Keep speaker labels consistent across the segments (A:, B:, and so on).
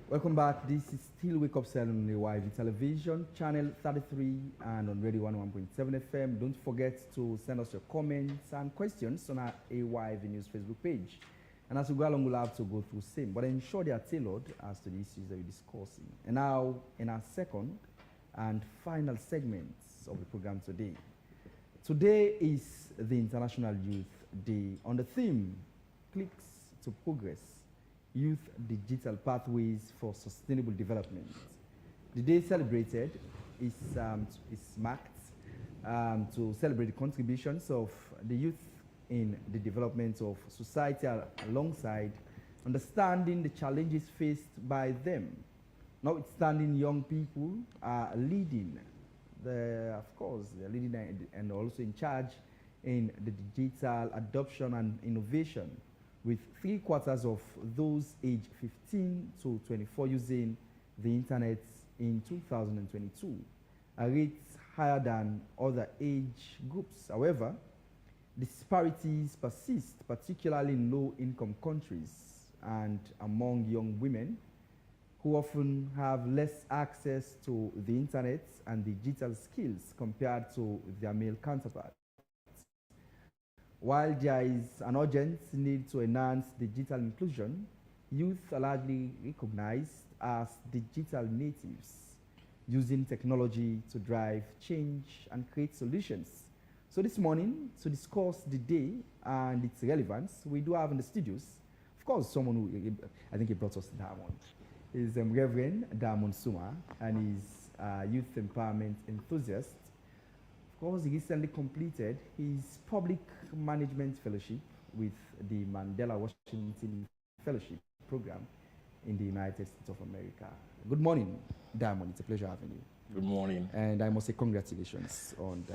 A: Welcome back. This is still Wake Up Cell on AYV Television, channel 33, and on Radio 101.7 FM. Don't forget to send us your comments and questions on our AYV News Facebook page. And as we go along, we'll have to go through same, but ensure they are tailored as to the issues that we're discussing. And now, in our second and final segments of the program today. Today is the International Youth Day on the theme, Clicks to Progress. Youth Digital Pathways for Sustainable Development. The day celebrated is marked to celebrate the contributions of the youth in the development of society alongside understanding the challenges faced by them. Notwithstanding, young people are leading, they're leading and also in charge in the digital adoption and innovation, with 3/4 of those aged 15 to 24 using the internet in 2022, a rate higher than other age groups. However, disparities persist, particularly in low-income countries and among young women, who often have less access to the internet and digital skills compared to their male counterparts. While there is an urgent need to enhance digital inclusion, youth are largely recognized as digital natives, using technology to drive change and create solutions. So this morning, to discuss the day and its relevance, we do have in the studios, of course, someone who, I think he brought us Diamond, is Reverend Diamond Suma, and he's a youth empowerment enthusiast. Of course, he recently completed his public management fellowship with the Mandela Washington Fellowship Program in the United States of America. Good morning, Diamond. It's a pleasure having you.
B: Good morning.
A: And I must say congratulations on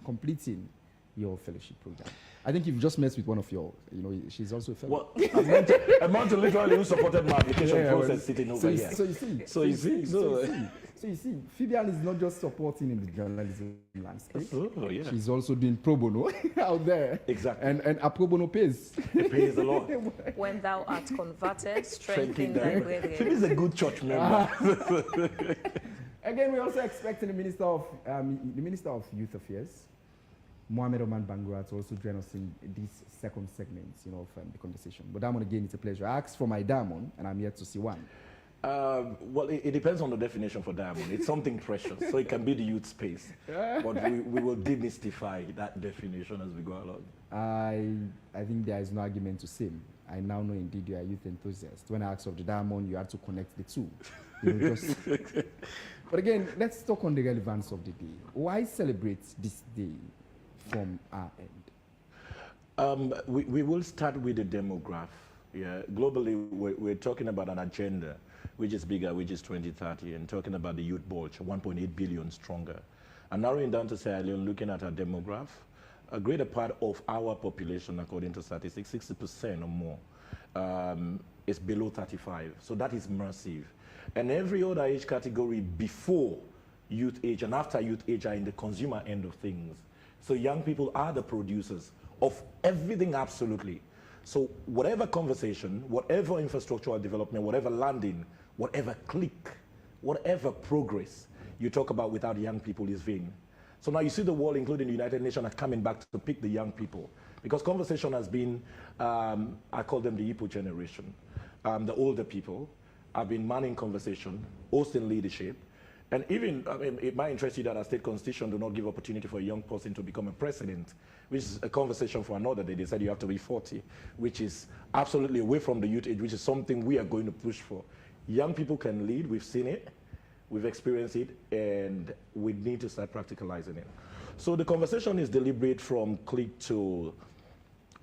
A: completing your fellowship program. I think you've just met with one of your, she's also a fellow.
B: Well, I'm not literally who supported my application process sitting over here.
A: So you see, Phoebian is not just supporting in the journalism landscape.
B: Oh, yeah.
A: She's also doing pro bono out there.
B: Exactly.
A: And a pro bono pays.
B: It pays a lot.
C: When thou art converted, strengthen thy brethren.
B: Phoebe is a good church member.
A: Again, we're also expecting the Minister of Youth Affairs, Mohamed Oman Bangura, to also join us in this second segment, of the conversation. But Diamond, again, it's a pleasure. I asked for my diamond, and I'm yet to see one.
B: Well, it depends on the definition for diamond. It's something precious, so it can be the youth space. But we will demystify that definition as we go along.
A: I think there is no argument to say. I now know indeed you are a youth enthusiast. When I asked of the diamond, you had to connect the two. But again, let's talk on the relevance of the day. Why celebrate this day from our end?
B: We will start with the demograph. Yeah, globally, we're talking about an agenda which is bigger, which is 2030, and talking about the youth bulge, 1.8 billion stronger. And narrowing down to Sierra Leone, looking at our demograph, a greater part of our population, according to statistics, 60% or more, is below 35. So that is massive. And every other age category before youth age and after youth age are in the consumer end of things. So young people are the producers of everything, absolutely. So whatever conversation, whatever infrastructural development, whatever landing, whatever click, whatever progress you talk about without young people is vain. So now you see the world, including the United Nations, are coming back to pick the young people. Because conversation has been, I call them the Igbo generation. The older people have been manning conversation, hosting leadership. And even, it might interest you that our state constitution do not give opportunity for a young person to become a president, which is a conversation for another day. They said you have to be 40, which is absolutely away from the youth age, which is something we are going to push for. Young people can lead. We've seen it. We've experienced it. And we need to start practicalizing it. So the conversation is deliberate from click to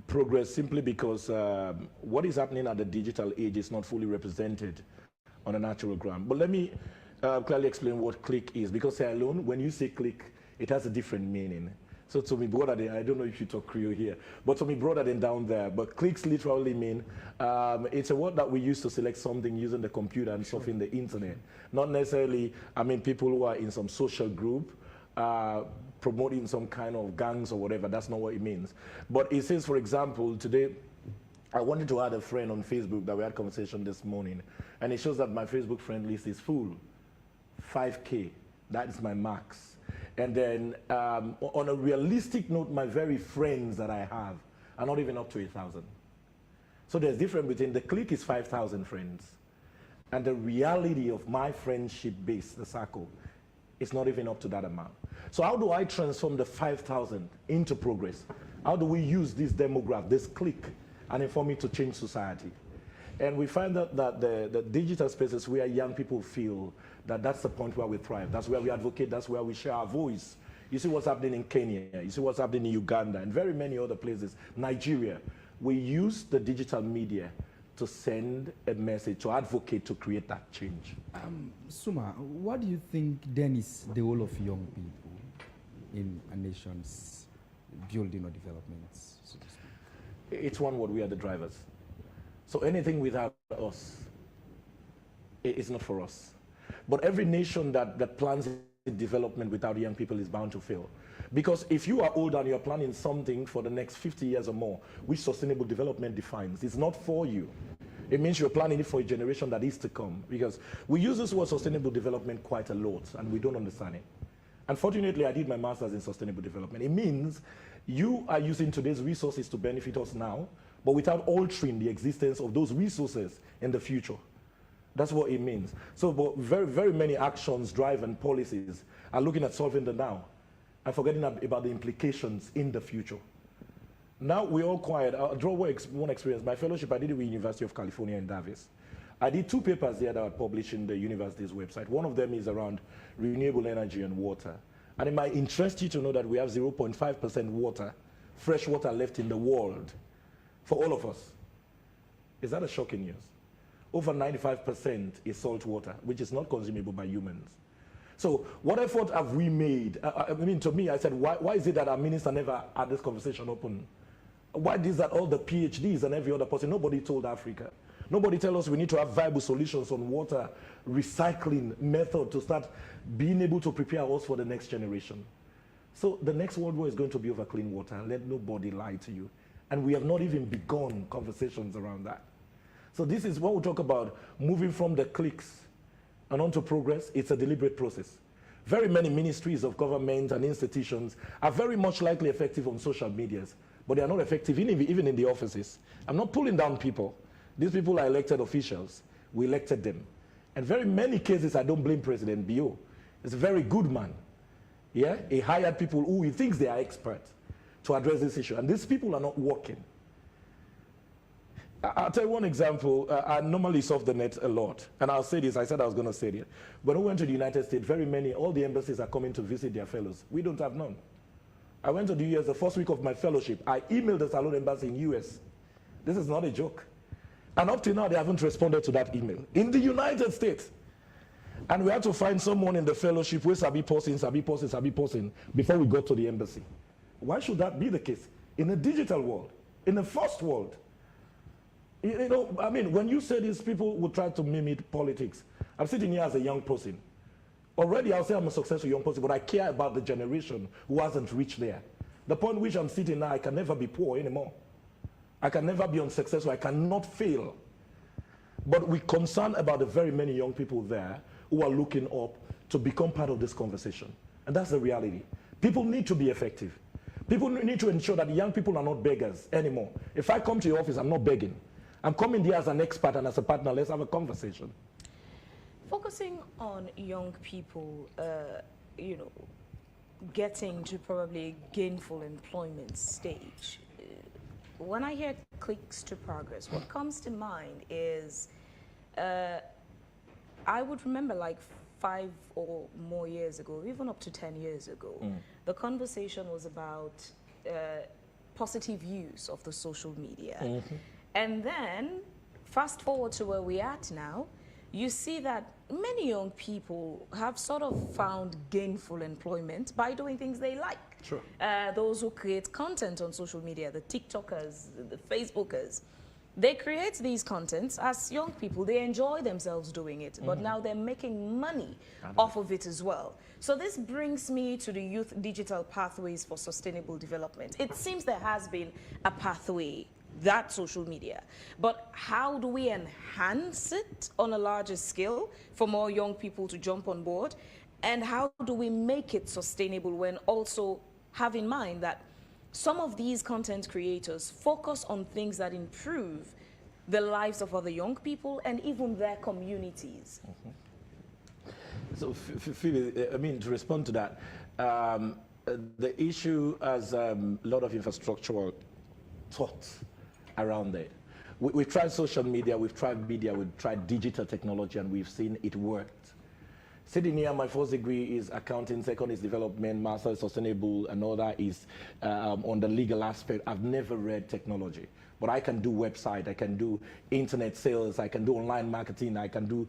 B: progress simply because what is happening at the digital age is not fully represented on a natural ground. But let me clearly explain what click is, because alone, when you say click, it has a different meaning. So to me, broader than, I don't know if you talk Creole here, but to me, broader than down there. But clicks literally mean, it's a word that we use to select something using the computer and surfing the internet. Not necessarily, people who are in some social group, promoting some kind of gangs or whatever. That's not what it means. But it says, for example, today, I wanted to add a friend on Facebook that we had a conversation this morning, and it shows that my Facebook friend list is full. 5K, that is my max. And then on a realistic note, my very friends that I have are not even up to 1,000. So there's difference between the clique is 5,000 friends, and the reality of my friendship base, the circle, is not even up to that amount. So how do I transform the 5,000 into progress? How do we use this demograph, this clique, and inform it to change society? And we find that the digital spaces where young people feel that that's the point where we thrive. That's where we advocate. That's where we share our voice. You see what's happening in Kenya. You see what's happening in Uganda and very many other places. Nigeria. We use the digital media to send a message, to advocate, to create that change.
A: Suma, what do you think then is the role of young people in a nation's building or development, so to speak?
B: It's one word: we are the drivers. So anything without us is not for us. But every nation that plans development without young people is bound to fail. Because if you are old and you're planning something for the next 50 years or more, which sustainable development defines, it's not for you. It means you're planning it for a generation that is to come. Because we use this word sustainable development quite a lot, and we don't understand it. Unfortunately, I did my master's in sustainable development. It means you are using today's resources to benefit us now, but without altering the existence of those resources in the future. That's what it means. So but very, very many actions, drive, and policies are looking at solving the now and forgetting about the implications in the future. Now we're all quiet. I'll draw one experience. My fellowship, I did it with University of California in Davis. I did 2 papers there that were published in the university's website. One of them is around renewable energy and water. And it might interest you to know that we have 0.5% water, fresh water left in the world for all of us. Is that a shocking news? Over 95% is salt water, which is not consumable by humans. So what effort have we made? I mean, to me, I said, why is it that our minister never had this conversation open? Why is that all the PhDs and every other person, nobody told Africa? Nobody tell us we need to have viable solutions on water recycling method to start being able to prepare us for the next generation. So the next World War is going to be over clean water, and let nobody lie to you. And we have not even begun conversations around that. So this is what we talk about, moving from the cliques and on to progress. It's a deliberate process. Very many ministries of government and institutions are very much likely effective on social medias, but they are not effective even in the offices. I'm not pulling down people. These people are elected officials. We elected them. And very many cases, I don't blame President Bio. He's a very good man. Yeah? He hired people who he thinks they are experts to address this issue. And these people are not working. I'll tell you one example. I normally surf the net a lot. And I'll say this. I said I was going to say it. When we went to the United States, all the embassies are coming to visit their fellows. We don't have none. I went to the US the first week of my fellowship. I emailed the Salon Embassy in US. This is not a joke. And up to now, they haven't responded to that email. In the United States. And we had to find someone in the fellowship where Sabi posting before we got to the embassy. Why should that be the case? In a digital world, in the first world. You know, I mean, when you say this, people will try to mimic politics. I'm sitting here as a young person. Already, I'll say I'm a successful young person, but I care about the generation who hasn't reached there. The point which I'm sitting now, I can never be poor anymore. I can never be unsuccessful. I cannot fail. But we're concerned about the very many young people there who are looking up to become part of this conversation. And that's the reality. People need to be effective. People need to ensure that young people are not beggars anymore. If I come to your office, I'm not begging. I'm coming there as an expert and as a partner. Let's have a conversation.
C: Focusing on young people, you know, getting to probably gainful employment stage. When I hear cliques to progress, what comes to mind is, I would remember like 5 or more years ago, even up to 10 years ago, the conversation was about positive use of the social media. And then, fast forward to where we're at now, you see that many young people have sort of found gainful employment by doing things they like.
B: Sure.
C: Those who create content on social media, the TikTokers, the Facebookers, they create these contents as young people. They enjoy themselves doing it, but now they're making money off of it as well. So this brings me to the Youth Digital Pathways for Sustainable Development. It seems there has been a pathway that social media. But how do we enhance it on a larger scale for more young people to jump on board? And how do we make it sustainable when also have in mind that some of these content creators focus on things that improve the lives of other young people and even their communities?
B: So, Phoebe, I mean, to respond to that, the issue has a lot of infrastructural thoughts around it. We've tried social media, we've tried media, we've tried digital technology, and we've seen it worked. Sitting here, my first degree is accounting, second is development, master is sustainable, another is on the legal aspect. I've never read technology, but I can do website, I can do internet sales, I can do online marketing, I can do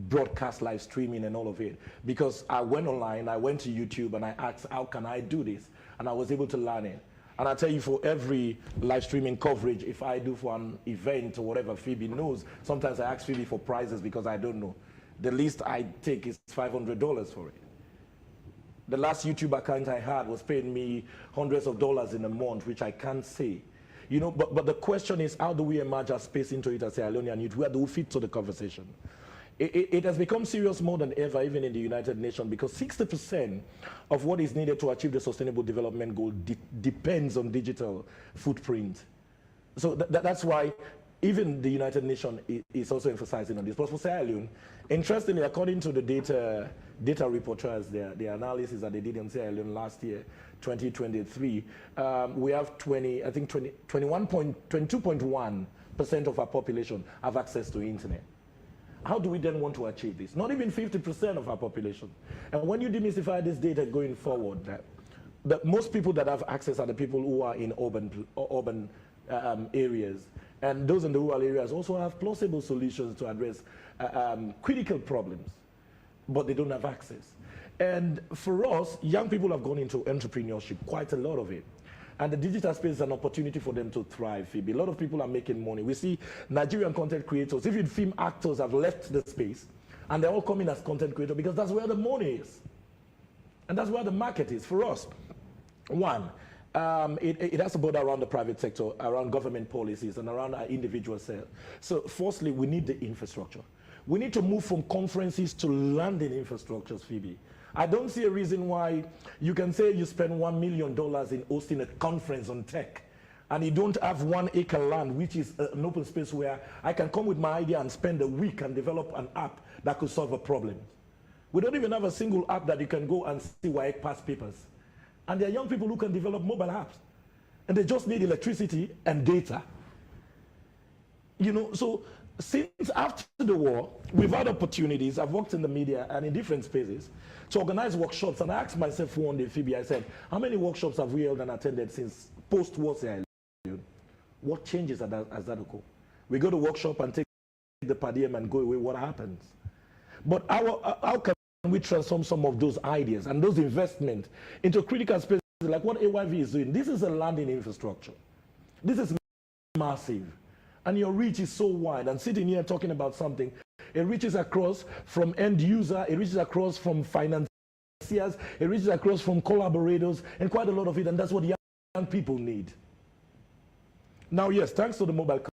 B: broadcast live streaming and all of it. Because I went online, I went to YouTube and I asked, how can I do this? And I was able to learn it. And I tell you, for every live streaming coverage, if I do for an event or whatever, Phoebe knows, sometimes I ask Phoebe for prizes because I don't know. The least I take is $500 for it. The last YouTube account I had was paying me hundreds of dollars in a month, which I can't say. You know, but the question is, how do we emerge our space into it as Sierra Leonean youth? Where do we fit to the conversation? It has become serious more than ever, even in the United Nations, because 60% of what is needed to achieve the Sustainable Development Goal depends on digital footprint. So that's why even the United Nations is also emphasizing on this. But for Sierra Leone, interestingly, according to the data reporters, their analysis that they did in Sierra Leone last year, 2023, we have 22.1% of our population have access to internet. How do we then want to achieve this? Not even 50% of our population. And when you demystify this data going forward, that most people that have access are the people who are in urban areas. And those in the rural areas also have plausible solutions to address critical problems, but they don't have access. And for us, young people have gone into entrepreneurship, quite a lot of it. And the digital space is an opportunity for them to thrive, Phoebe. A lot of people are making money. We see Nigerian content creators, even film actors have left the space, and they're all coming as content creators because that's where the money is. And that's where the market is for us. One, it has to border around the private sector, around government policies, and around our individual self. So firstly, we need the infrastructure. We need to move from conferences to landing infrastructures, Phoebe. I don't see a reason why you can say you spend $1 million in hosting a conference on tech, and you don't have 1 acre land, which is an open space where I can come with my idea and spend a week and develop an app that could solve a problem. We don't even have a single app that you can go and see why it passed papers. And there are young people who can develop mobile apps, and they just need electricity and data. You know, so since after the war, we've had opportunities. I've worked in the media and in different spaces to organize workshops. And I asked myself one day, Phoebe, I said, how many workshops have we held and attended since post-war Sierra Leone? What changes has that occurred? We go to workshop and take the per diem and go away. What happens? But how can we transform some of those ideas and those investments into critical spaces like what AYV is doing? This is a landing infrastructure. This is massive. And your reach is so wide. And sitting here talking about something, it reaches across from end user, it reaches across from financiers, it reaches across from collaborators, and quite a lot of it. And that's what young people need. Now, yes, thanks to the mobile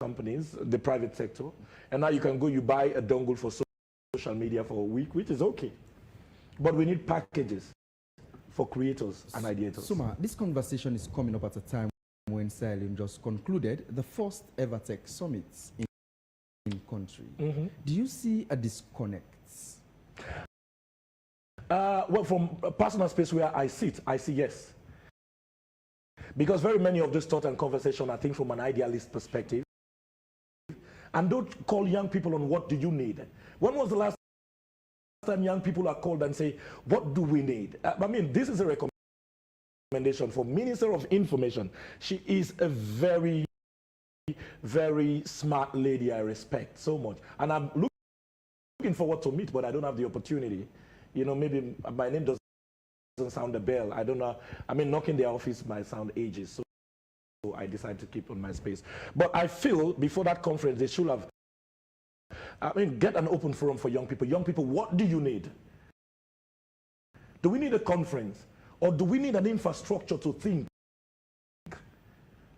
B: companies, the private sector, and now you can go, you buy a dongle for social media for a week, which is okay. But we need packages for creators and ideators.
A: Suma, this conversation is coming up at a time when Sierra Leone just concluded the first ever tech summit in country. Mm-hmm. Do you see a disconnect?
B: Well, from a personal space where I sit, I see yes. Because very many of these thought and conversation, I think from an idealist perspective, and don't call young people on what do you need. When was the last time young people are called and say, what do we need? I mean, this is a recommendation for Minister of Information. She is a very, very smart lady I respect so much. And I'm looking forward to meet, but I don't have the opportunity. You know, maybe my name doesn't sound a bell. I don't know. I mean, knocking the office might sound ages. So I decided to keep on my space. But I feel before that conference, they should have, get an open forum for young people. Young people, what do you need? Do we need a conference? Or do we need an infrastructure to think?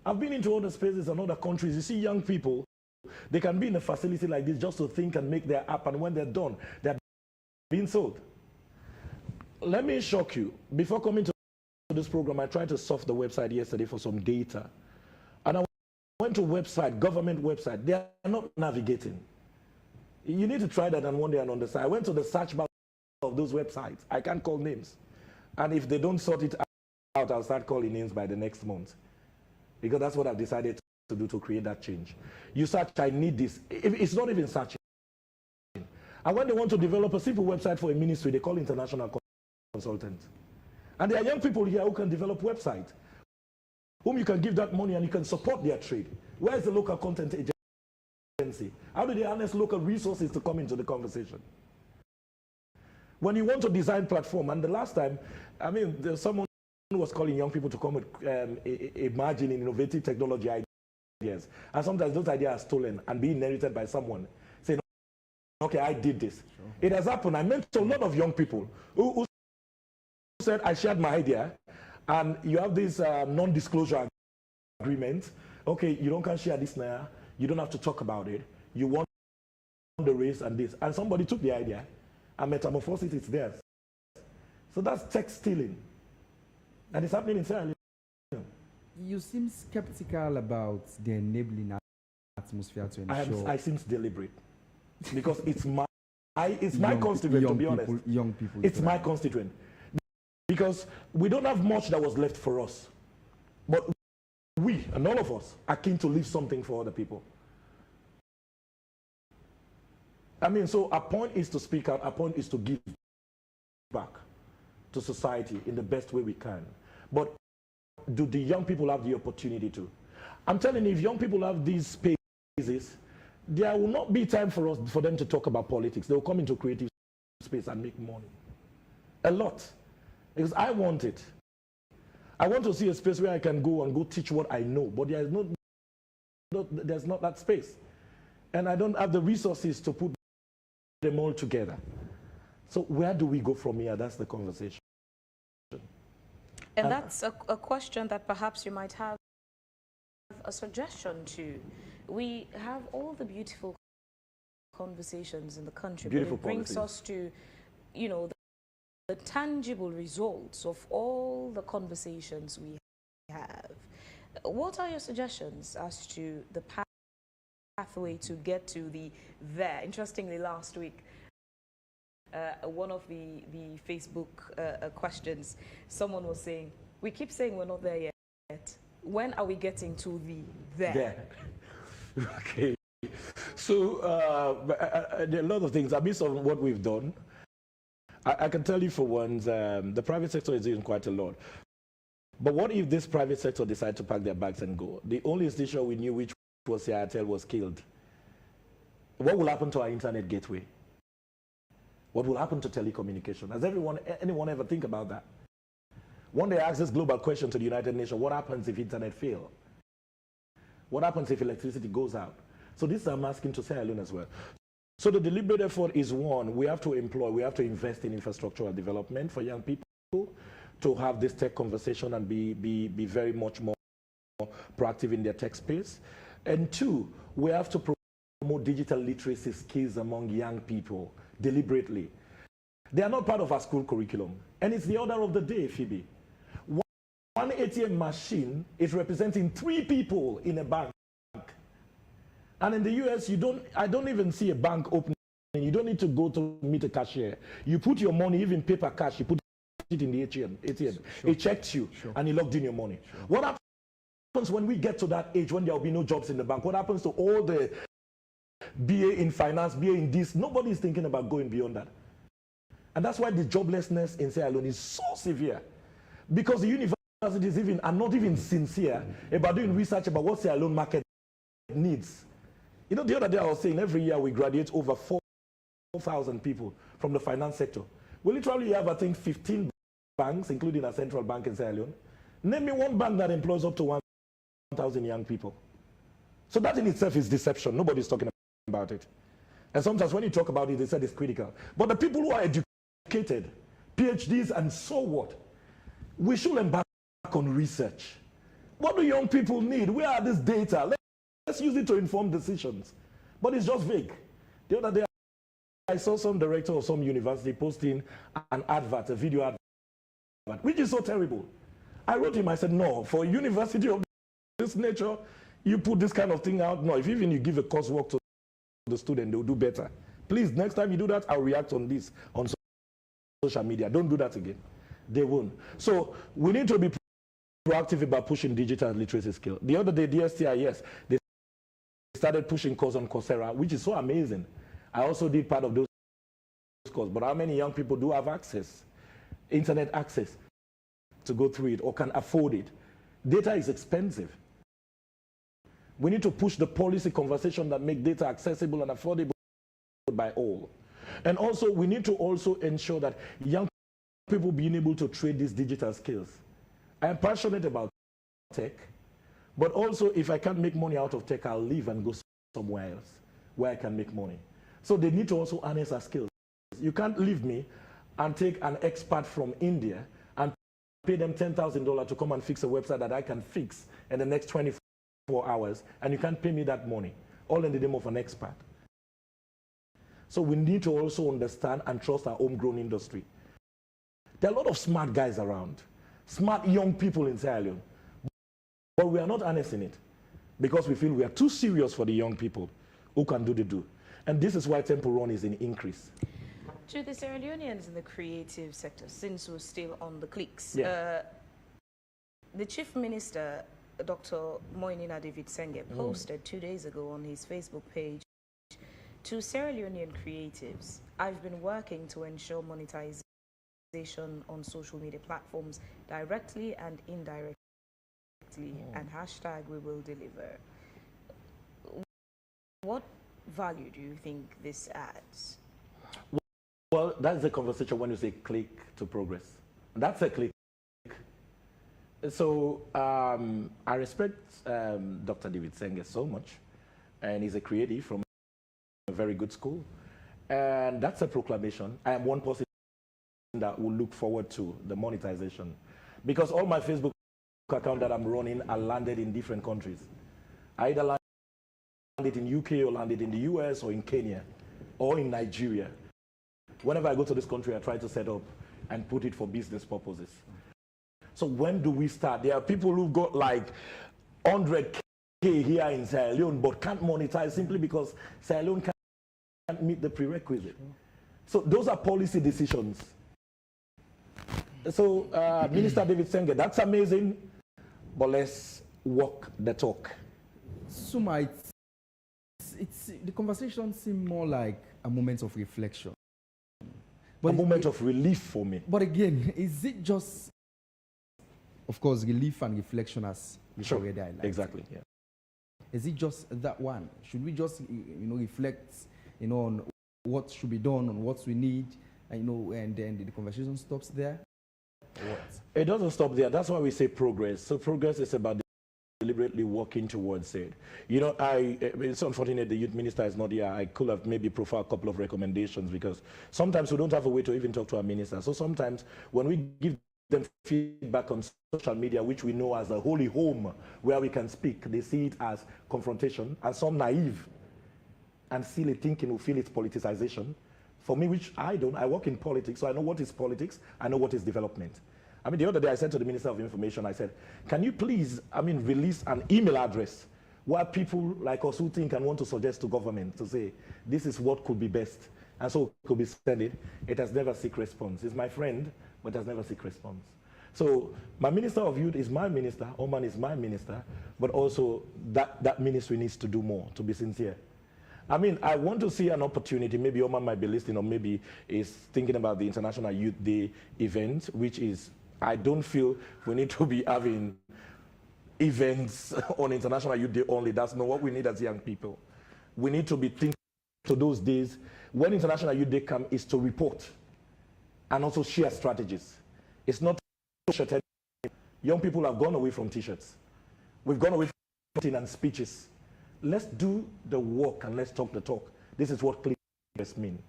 B: I've been into other spaces and other countries. You see young people, they can be in a facility like this just to think and make their app, and when they're done, they're being sold. Let me shock you. Before coming to this program, I tried to surf the website yesterday for some data. And I went to website, government website. They are not navigating. You need to try that and one day and understand. I went to the search bar of those websites. I can't call names. And if they don't sort it out, I'll start calling names by the next month. Because that's what I've decided to do to create that change. You search, I need this. It's not even searching. And when they want to develop a simple website for a ministry, they call international consultants. And there are young people here who can develop websites, whom you can give that money and you can support their trade. Where is the local content agency? How do they harness local resources to come into the conversation? When you want to design platform, and the last time, I mean, there's someone who was calling young people to come with imagining innovative technology ideas. And sometimes those ideas are stolen and being inherited by someone. Saying, okay, I did this. Sure. It has happened. I met a lot of young people who said, I shared my idea, and you have this non-disclosure agreement. Okay, you can't share this now. You don't have to talk about it. You want the race and this. And somebody took the idea and metamorphosed it, it's theirs. So that's tech stealing. And it's happening in Sierra Leone.
A: You seem skeptical about the enabling atmosphere to ensure.
B: I seem deliberate. Because it's my constituent, to be honest.
A: Young people.
B: It's my constituent. Because we don't have much that was left for us. But we, and all of us, are keen to leave something for other people. I mean, so our point is to speak out, our point is to give back to society in the best way we can. But do the young people have the opportunity to? I'm telling you, if young people have these spaces, there will not be time for them to talk about politics. They will come into creative space and make money. A lot. Because I want it. I want to see a space where I can go teach what I know, but there's not that space. And I don't have the resources to put them all together. So where do we go from here? That's the conversation.
C: And that's a question that perhaps you might have a suggestion to. We have all the beautiful conversations in the country,
B: Beautiful
C: but it brings
B: policies.
C: us to, the tangible results of all the conversations we have. What are your suggestions as to the pathway to get to there? Interestingly, last week, one of the Facebook questions, someone was saying, we keep saying we're not there yet. When are we getting to there?
B: Okay. So there are a lot of things. Amidst of what we've done, I can tell you for once, the private sector is doing quite a lot. But what if this private sector decide to pack their bags and go? The only institution we knew which was Airtel was killed. What will happen to our internet gateway? What will happen to telecommunication? Has anyone ever think about that? One day I asked this global question to the United Nations, what happens if internet fails? What happens if electricity goes out? So this I'm asking to Sierra Leone as well. So the deliberate effort is one, we have to invest in infrastructural development for young people to have this tech conversation and be very much more proactive in their tech space. And two, we have to promote digital literacy skills among young people deliberately. They are not part of our school curriculum. And it's the order of the day, Phoebe. One ATM machine is representing 3 people in a bank. And in the US, I don't even see a bank opening. You don't need to go to meet a cashier. You put your money, even paper cash, you put it in the ATM.
A: Sure.
B: It checks you, and it logged in your money. Sure. What happens when we get to that age when there will be no jobs in the bank? What happens to all the BA in finance, BA in this? Nobody is thinking about going beyond that. And that's why the joblessness in Sierra Leone is so severe. Because the universities are not even sincere about doing research about what Sierra Leone market needs. The other day I was saying every year we graduate over 4,000 people from the finance sector. We literally have, I think, 15 banks, including a central bank in Sierra Leone. Name me one bank that employs up to 1,000 young people. So that in itself is deception. Nobody's talking about it. And sometimes when you talk about it, they said it's critical. But the people who are educated, PhDs and so what, we should embark on research. What do young people need? Where are this data? Let's use it to inform decisions. But it's just vague. The other day, I saw some director of some university posting an advert, a video advert, which is so terrible. I wrote him, I said, no, for a university of this nature, you put this kind of thing out. No, if even you give a coursework to the student, they'll do better. Please, next time you do that, I'll react on this on social media. Don't do that again. They won't. So we need to be proactive about pushing digital literacy skill. The other day, DSTI, yes, they started pushing courses on Coursera, which is so amazing. I also did part of those courses, but how many young people do have access, internet access, to go through it or can afford it? Data is expensive. We need to push the policy conversation that make data accessible and affordable by all. And also, we need to also ensure that young people being able to trade these digital skills. I am passionate about tech, but also if I can't make money out of tech, I'll leave and go somewhere else where I can make money. So they need to also harness our skills. You can't leave me and take an expert from India and pay them $10,000 to come and fix a website that I can fix in the next 24 hours, and you can't pay me that money, all in the name of an expert. So we need to also understand and trust our homegrown industry. There are a lot of smart guys around, smart young people in Sierra Leone, but we are not harnessing it because we feel we are too serious for the young people who can do the do. And this is why Temple Run is in increase.
C: To the Sierra Leoneans in the creative sector, since we're still on the cliques,
B: Yeah.
C: the Chief Minister, Dr. Moinina David Senge, posted 2 days ago on his Facebook page, to Sierra Leonean creatives, I've been working to ensure monetization on social media platforms directly and indirectly, and hashtag we will deliver. What value do you think this adds?
B: Well, that's the conversation when you say click to progress. That's a click. So I respect Dr. David Senge so much, and he's a creative from a very good school. And that's a proclamation. I am one person that will look forward to the monetization, because all my Facebook account that I'm running are landed in different countries. I either landed in UK or landed in the US or in Kenya or in Nigeria. Whenever I go to this country, I try to set up and put it for business purposes. So when do we start? There are people who've got like 100K here in Sierra Leone, but can't monetize simply because Sierra Leone can't meet the prerequisite. So those are policy decisions. So Minister David Senge, that's amazing, but let's walk the talk.
A: Suma, the conversation seems more like a moment of reflection.
B: But a moment of relief for me.
A: But again, is it just, of course, relief and reflection as
B: Sure,
A: already highlighted?
B: exactly. Yeah.
A: Is it just that one? Should we just, reflect, on what should be done, on what we need, and then the conversation stops there? Or what?
B: It doesn't stop there. That's why we say progress. So progress is about deliberately working towards it. It's unfortunate the youth minister is not here. I could have maybe profiled a couple of recommendations, because sometimes we don't have a way to even talk to our minister. So sometimes when we give them feedback on social media, which we know as a holy home where we can speak, they see it as confrontation, and some naive and silly thinking will feel it's politicization. For me, which I don't, I work in politics, so I know what is politics, I know what is development. The other day I said to the Minister of Information, I said, can you please, release an email address where people like us who think and want to suggest to government to say, this is what could be best, and so it could be sent it. It has never seek response. It's my friend, but has never seek response. So my Minister of Youth is my minister, Oman is my minister, but also that ministry needs to do more, to be sincere. I want to see an opportunity, maybe Oman might be listening, or maybe is thinking about the International Youth Day event, which is, I don't feel we need to be having events on International Youth Day only. That's not what we need as young people. We need to be thinking to those days. When International Youth Day comes, is to report and also share strategies. It's not t-shirt. Young people have gone away from t-shirts. We've gone away from and speeches. Let's do the work and let's talk the talk. This is what clickers mean.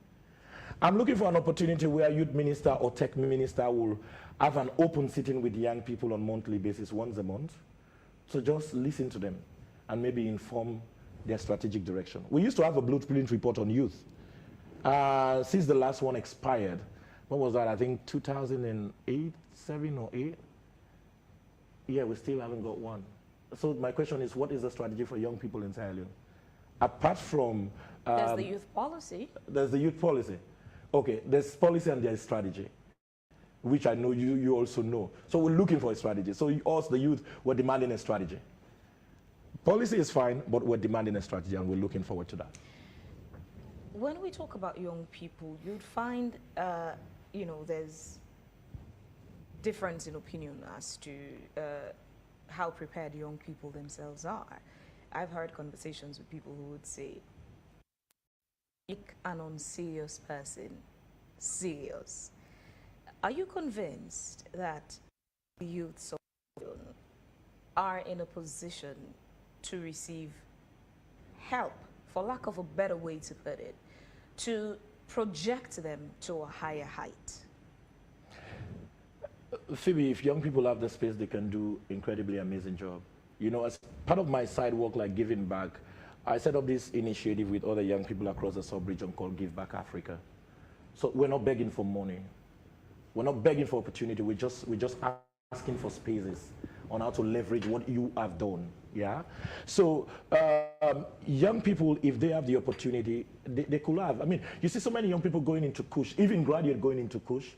B: I'm looking for an opportunity where youth minister or tech minister will have an open sitting with young people on a monthly basis, once a month, So just listen to them and maybe inform their strategic direction. We used to have a blueprint report on youth. Since the last one expired, what was that? I think 2008, 7 or 8? Yeah, we still haven't got one. So my question is, what is the strategy for young people in Sierra Leone? Apart from...
C: there's the youth policy.
B: There's the youth policy. Okay, there's policy and there's strategy, which I know you also know. So we're looking for a strategy. So us, the youth, we're demanding a strategy. Policy is fine, but we're demanding a strategy, and we're looking forward to that.
C: When we talk about young people, you'd find, there's difference in opinion as to how prepared young people themselves are. I've heard conversations with people who would say, make an unserious person serious. Are you convinced that youths are in a position to receive help, for lack of a better way to put it, to project them to a higher height?
B: Phoebe, if young people have the space, they can do incredibly amazing job. You know, as part of my side work, like giving back, I set up this initiative with other young people across the sub-region called Give Back Africa. So we're not begging for money. We're not begging for opportunity. We're just asking for spaces on how to leverage what you have done. Yeah. So young people, if they have the opportunity, they could have. I mean, you see so many young people going into Kush, even graduate going into Kush.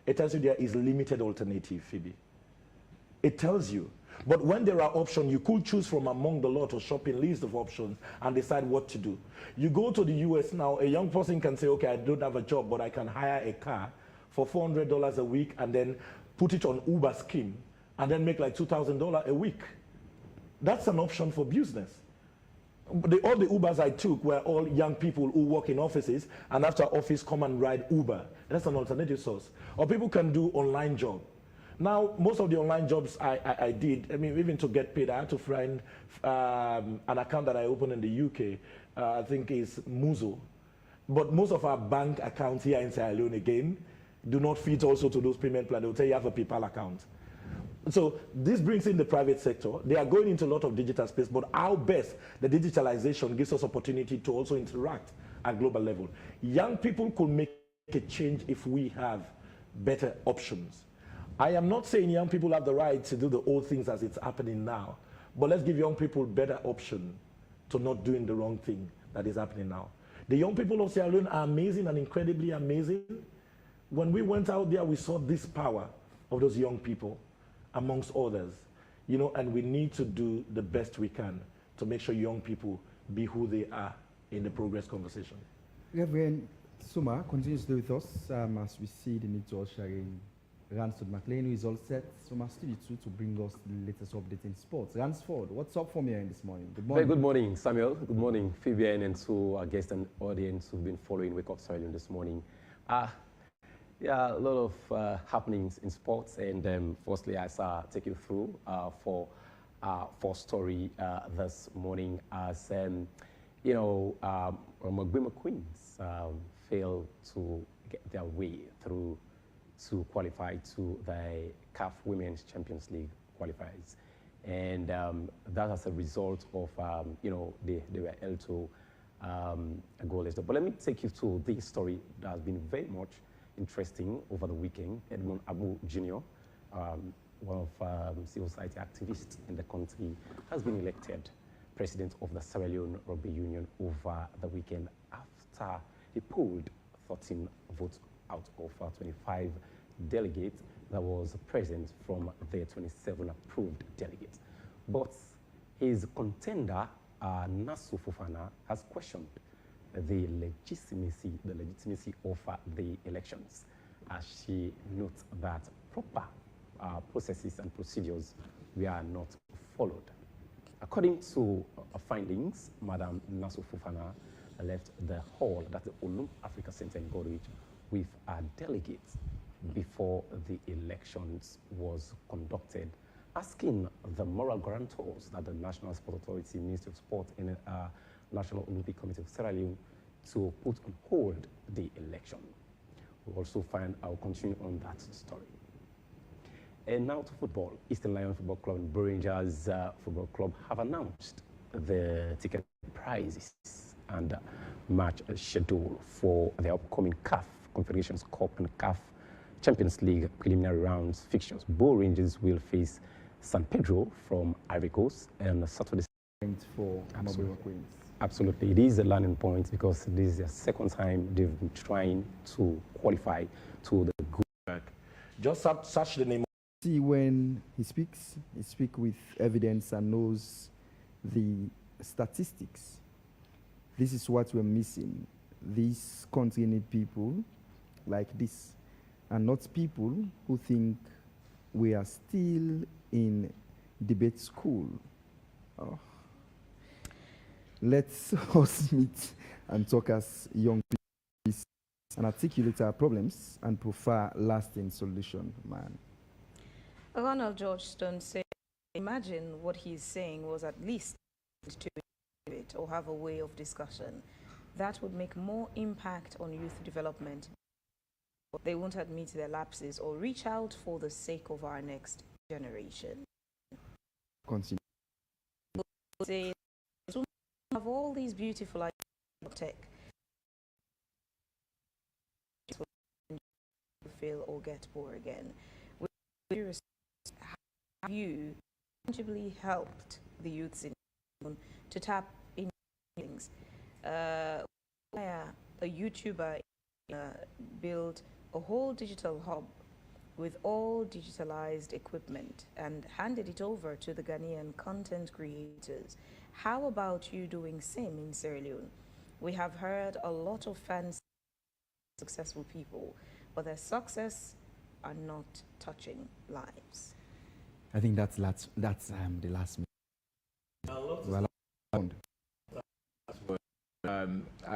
B: It tells you there is limited alternative, Phoebe. It tells you. But when there are options, you could choose from among the lot of shopping list of options and decide what to do. You go to the US now, a young person can say, okay, I don't have a job, but I can hire a car for $400 a week and then put it on Uber scheme and then make like $2,000 a week. That's an option for business. All the Ubers I took were all young people who work in offices and after office come and ride Uber. That's an alternative source. Or people can do online job. Now, most of the online jobs I did, I mean, even to get paid, I had to find an account that I opened in the UK, I think is Muzo. But most of our bank accounts here in Sierra Leone, again, do not fit also to those payment plans. They'll tell you have a PayPal account. So this brings in the private sector. They are going into a lot of digital space, but how best the digitalization gives us opportunity to also interact at global level. Young people could make a change if we have better options. I am not saying young people have the right to do the old things as it's happening now, but let's give young people better option to not doing the wrong thing that is happening now. The young people of Sierra Leone are amazing and incredibly amazing. When we went out there, we saw this power of those young people, amongst others, you know, and we need to do the best we can to make sure young people be who they are in the progress conversation.
A: Reverend Suma continues to do with us as we see the need to usher in Ransford McLean, who is all set. Suma Studio 2 to bring us the latest update in sports. Ransford, what's up for me this morning? Good morning.
D: Very good morning, Samuel. Good morning, Fabian, and to our guests and audience who've been following Wake Up Sierra Leone this morning. Yeah, a lot of happenings in sports, and firstly, I shall take you through for story this morning as, Mogbima Queens failed to get their way through to qualify to the CAF Women's Champions League qualifiers. And that as a result of, they were held to a goalless draw. But let me take you to this story that has been very much interesting over the weekend. Edmond Abu Jr., one of civil society activists in the country, has been elected president of the Sierra Leone Rugby Union over the weekend after he polled 13 votes out of 25 delegates that was present from the 27 approved delegates. But his contender, Nasu Fofana, has questioned the legitimacy of the elections, as she notes that proper processes and procedures were not followed. According to findings, Madam Nasu Fofana left the hall, that's the Olum Africa Center in Gorwich, with a delegate before the elections was conducted, asking the moral guarantors that the National Sport Authority, Ministry of Sport, and National Olympic Committee of Sierra Leone to put on hold the election. We'll also find, I'll continue on that story. And now to football. Eastern Lion Football Club and Blue Rangers Football Club have announced the ticket prices and match schedule for the upcoming CAF Confederations Cup and CAF Champions League preliminary rounds fixtures. Blue Rangers will face San Pedro from Ivory Coast on Saturday.
A: For Mobile Queens.
D: Absolutely, it is a learning point because this is the second time they've been trying to qualify to the group.
B: Just search the name.
A: See, when he speaks with evidence and knows the statistics. This is what we're missing. This country needs people like this, and not people who think we are still in debate school. Oh. Let's us meet and talk as young people and articulate our problems and prefer lasting solution, man.
C: Ronald George Stone said, imagine what he's saying was at least to it or have a way of discussion. That would make more impact on youth development. They won't admit their lapses or reach out for the sake of our next generation.
A: Continue.
C: Say, have all these beautiful ideas of tech, fail or get poor again. Have you tangibly helped the youths in to tap in things? A YouTuber built a whole digital hub with all digitalized equipment and handed it over to the Ghanaian content creators. How about you doing same in Sierra Leone? We have heard a lot of fans, successful people, but their success are not touching lives.
A: I think that's the last minute.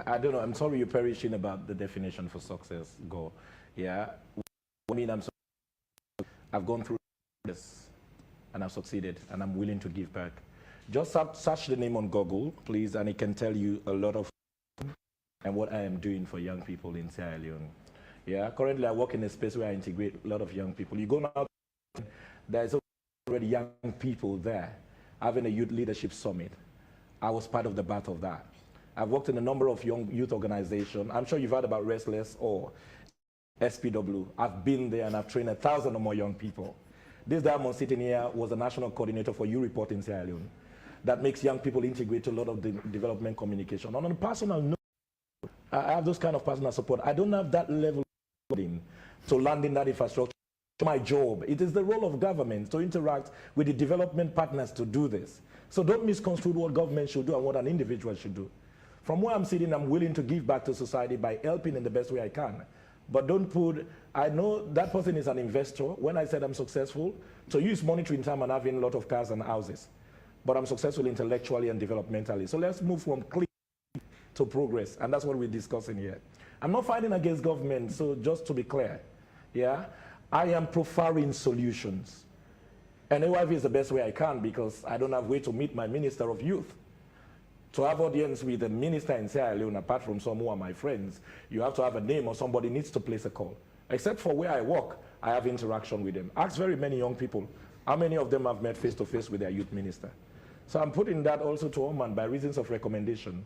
B: I don't know. I'm sorry you're perishing about the definition for success. Go, yeah. I mean, I've gone through this, and I've succeeded, and I'm willing to give back. Just search the name on Google, please, and it can tell you a lot of and what I am doing for young people in Sierra Leone. Yeah. Currently, I work in a space where I integrate a lot of young people. You go now, there's already young people there having a youth leadership summit. I was part of the battle of that. I've worked in a number of young youth organizations. I'm sure you've heard about Restless or SPW. I've been there and I've trained 1,000 or more young people. This diamond sitting here was a national coordinator for U-Report in Sierra Leone. That makes young people integrate a lot of the development communication. On a personal note, I have those kind of personal support. I don't have that level of to land in that infrastructure. My job, it is the role of government to interact with the development partners to do this. So don't misconstrue what government should do and what an individual should do. From where I'm sitting, I'm willing to give back to society by helping in the best way I can. But don't put, I know that person is an investor. When I said I'm successful, to use monetary time and having a lot of cars and houses. But I'm successful intellectually and developmentally. So let's move from clean to progress. And that's what we're discussing here. I'm not fighting against government, so just to be clear, yeah? I am preferring solutions. And AYV is the best way I can because I don't have way to meet my Minister of Youth. To have audience with a minister in Sierra Leone, apart from some who are my friends, you have to have a name or somebody needs to place a call. Except for where I work, I have interaction with them. Ask very many young people, how many of them have met face-to-face with their youth minister? So I'm putting that also to Oman by reasons of recommendation.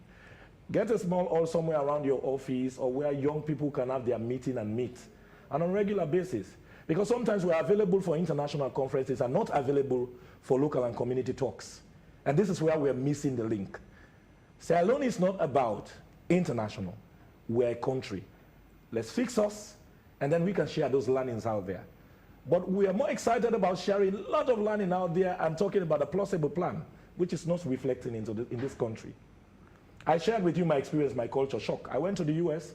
B: Get a small hall somewhere around your office or where young people can have their meeting and meet. And on a regular basis. Because sometimes we're available for international conferences and not available for local and community talks. And this is where we're missing the link. Sierra Leone is not about international. We're a country. Let's fix us, and then we can share those learnings out there. But we are more excited about sharing a lot of learning out there and talking about a plausible plan, which is not reflecting in this country. I shared with you my experience, my culture shock. I went to the US.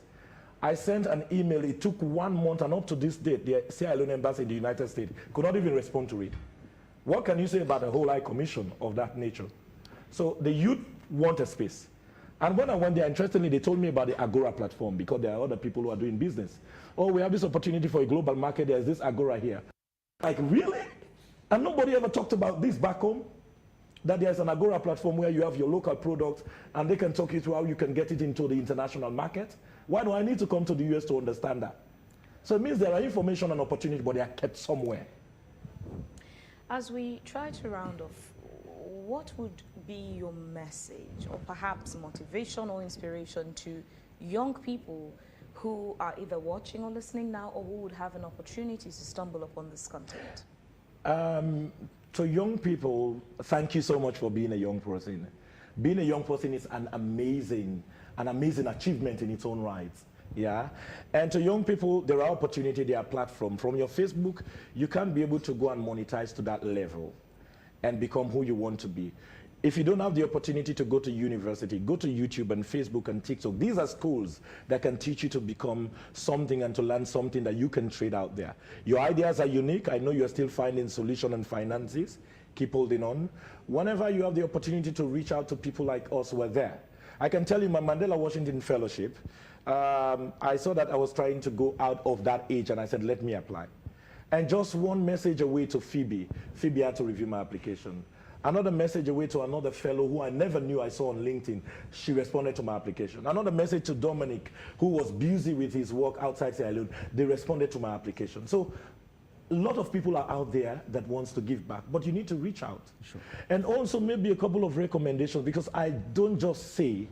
B: I sent an email. It took 1 month, and up to this date, the Sierra Leone embassy in the United States could not even respond to it. What can you say about a whole high commission of that nature? So the youth want a space. And when I went there, interestingly, they told me about the Agora platform because there are other people who are doing business. Oh, we have this opportunity for a global market. There's this Agora here. Like, really? And nobody ever talked about this back home? That there's an Agora platform where you have your local product and they can talk you through how you can get it into the international market. Why do I need to come to the US to understand that? So it means there are information and opportunity, but they are kept somewhere.
C: As we try to round off, what would be your message or perhaps motivation or inspiration to young people who are either watching or listening now or who would have an opportunity to stumble upon this content?
B: To young people, thank you so much for being a young person. Being a young person is an amazing achievement in its own right. Yeah, and to young people, there are opportunities, there are platforms. From your Facebook, you can be able to go and monetize to that level and become who you want to be. If you don't have the opportunity to go to university, go to YouTube and Facebook and TikTok. These are schools that can teach you to become something and to learn something that you can trade out there. Your ideas are unique. I know you're still finding solution and finances. Keep holding on. Whenever you have the opportunity to reach out to people like us, we're there. I can tell you my Mandela Washington Fellowship, I saw that I was trying to go out of that age and I said, let me apply. And just one message away to Phoebe. Phoebe had to review my application. Another message away to another fellow who I never knew I saw on LinkedIn. She responded to my application. Another message to Dominic, who was busy with his work outside Sierra Leone. They responded to my application. So a lot of people are out there that wants to give back, but you need to reach out.
A: Sure.
B: And also maybe a couple of recommendations, because I don't just say,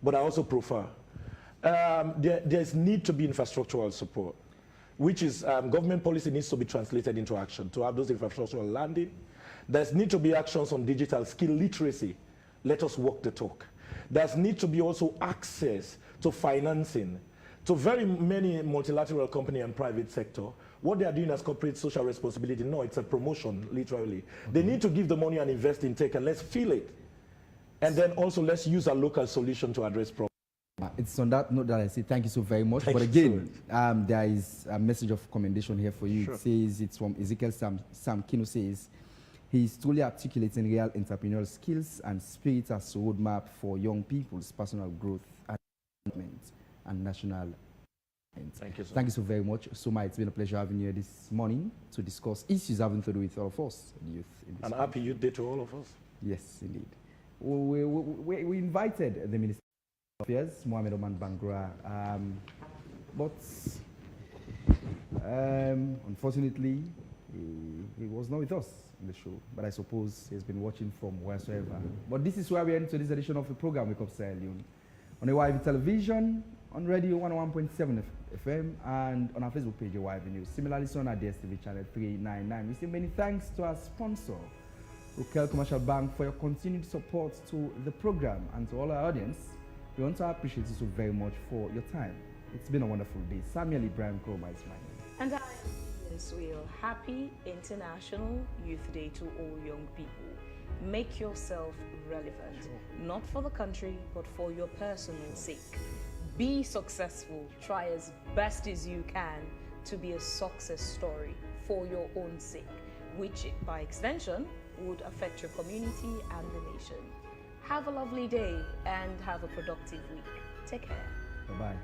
B: but I also prefer. There's need to be infrastructural support, which is government policy needs to be translated into action to have those infrastructural landing. There's need to be actions on digital skill literacy. Let us walk the talk. There's need to be also access to financing. To very many multilateral company and private sector, what they are doing as corporate social responsibility, no, it's a promotion, literally. They need to give the money and invest in tech, and let's feel it. And then also let's use a local solution to address problems.
A: It's on that note that I say thank you so very much.
B: Thank
A: but
B: you
A: again,
B: so
A: there is a message of commendation here for you.
B: Sure.
A: It says, it's from Ezekiel Sam Kino, says, he's truly articulating real entrepreneurial skills and spirit as a roadmap for young people's personal growth and development and national.
B: Thank you so
A: Thank you so very much. Suma, it's been a pleasure having you here this morning to discuss issues having to do with all of us, the youth. In this
B: And
A: country.
B: happy Youth Day to all of us.
A: Yes, indeed. We invited the Minister of Affairs, Mohamed Oman Bangra, but unfortunately, he was not with us in the show. But I suppose he's been watching from wheresoever. But this is where we end to this edition of the program, Wake Up Sierra Leone, on AYV Television, on Radio 101.7 FM, and on our Facebook page, AYV News. Similarly, so on our DSTV channel 399. We say many thanks to our sponsor, Rukel Commercial Bank, for your continued support to the program, and to all our audience. We want to appreciate you so very much for your time. It's been a wonderful day. Samuel Ibrahim Kroma is my name.
C: And I am Miss Will. Happy International Youth Day to all young people. Make yourself relevant, not for the country, but for your personal sake. Be successful. Try as best as you can to be a success story for your own sake, which by extension would affect your community and the nation. Have a lovely day and have a productive week. Take care.
A: Bye-bye.